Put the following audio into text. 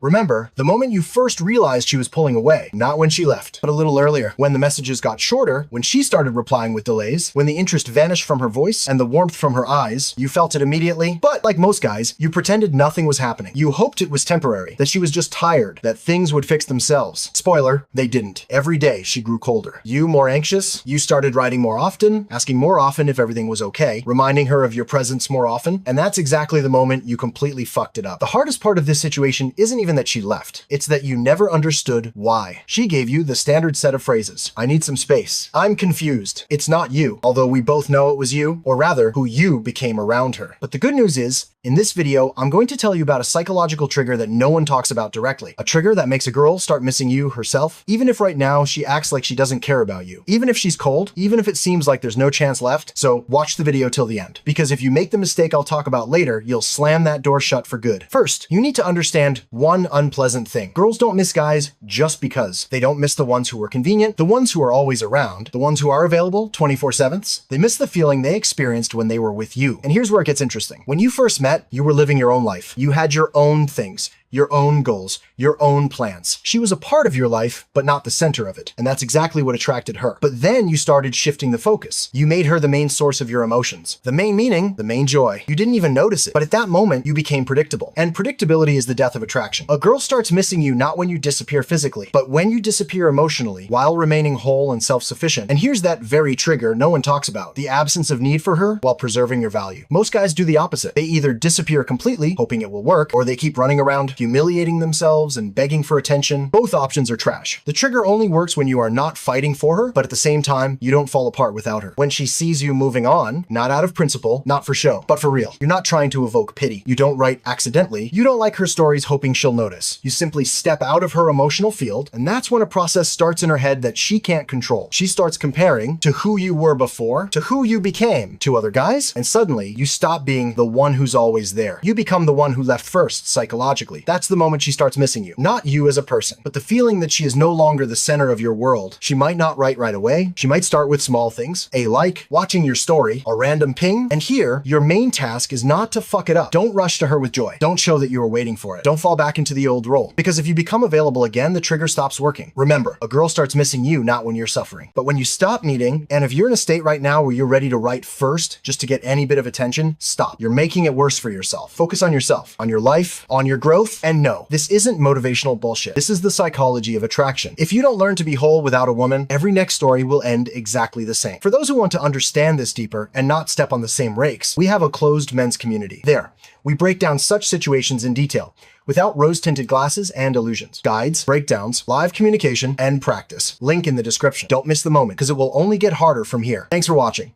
Remember, the moment you first realized she was pulling away, not when she left, but a little earlier, when the messages got shorter, when she started replying with delays, when the interest vanished from her voice and the warmth from her eyes, you felt it immediately. But like most guys, you pretended nothing was happening. You hoped it was temporary, that she was just tired, that things would fix themselves. Spoiler, they didn't. Every day she grew colder. You more anxious, you started writing more often, asking more often if everything was okay, reminding her of your presence more often, and that's exactly the moment you completely fucked it up. The hardest part of this situation isn't even that she left. It's that you never understood why. She gave you the standard set of phrases. I need some space. I'm confused. It's not you, although we both know it was you, or rather, who you became around her. But the good news is, in this video, I'm going to tell you about a psychological trigger that no one talks about directly. A trigger that makes a girl start missing you herself, even if right now she acts like she doesn't care about you. Even if she's cold, even if it seems like there's no chance left. So watch the video till the end. Because if you make the mistake I'll talk about later, you'll slam that door shut for good. First, you need to understand one unpleasant thing. Girls don't miss guys just because. They don't miss the ones who are convenient, the ones who are always around, the ones who are available 24/7. They miss the feeling they experienced when they were with you. And here's where it gets interesting. When you first met, you were living your own life. You had your own things, your own goals, your own plans. She was a part of your life, but not the center of it. And that's exactly what attracted her. But then you started shifting the focus. You made her the main source of your emotions. The main meaning, the main joy. You didn't even notice it. But at that moment, you became predictable. And predictability is the death of attraction. A girl starts missing you not when you disappear physically, but when you disappear emotionally, while remaining whole and self-sufficient. And here's that very trigger no one talks about. The absence of need for her while preserving your value. Most guys do the opposite. They either disappear completely, hoping it will work, or they keep running around, humiliating themselves and begging for attention. Both options are trash. The trigger only works when you are not fighting for her, but at the same time, you don't fall apart without her. When she sees you moving on, not out of principle, not for show, but for real. You're not trying to evoke pity. You don't write accidentally. You don't like her stories hoping she'll notice. You simply step out of her emotional field, and that's when a process starts in her head that she can't control. She starts comparing to who you were before, to who you became, to other guys, and suddenly you stop being the one who's always there. You become the one who left first, psychologically. That's the moment she starts missing you. Not you as a person, but the feeling that she is no longer the center of your world. She might not write right away. She might start with small things, a like, watching your story, a random ping, and here, your main task is not to fuck it up. Don't rush to her with joy. Don't show that you were waiting for it. Don't fall back into the old role. Because if you become available again, the trigger stops working. Remember, a girl starts missing you not when you're suffering, but when you stop needing, and if you're in a state right now where you're ready to write first just to get any bit of attention, stop. You're making it worse for yourself. Focus on yourself, on your life, on your growth, and no, this isn't motivational bullshit. This is the psychology of attraction. If you don't learn to be whole without a woman, every next story will end exactly the same. For those who want to understand this deeper and not step on the same rakes, we have a closed men's community. There, we break down such situations in detail, without rose-tinted glasses and illusions. Guides, breakdowns, live communication, and practice. Link in the description. Don't miss the moment, because it will only get harder from here. Thanks for watching.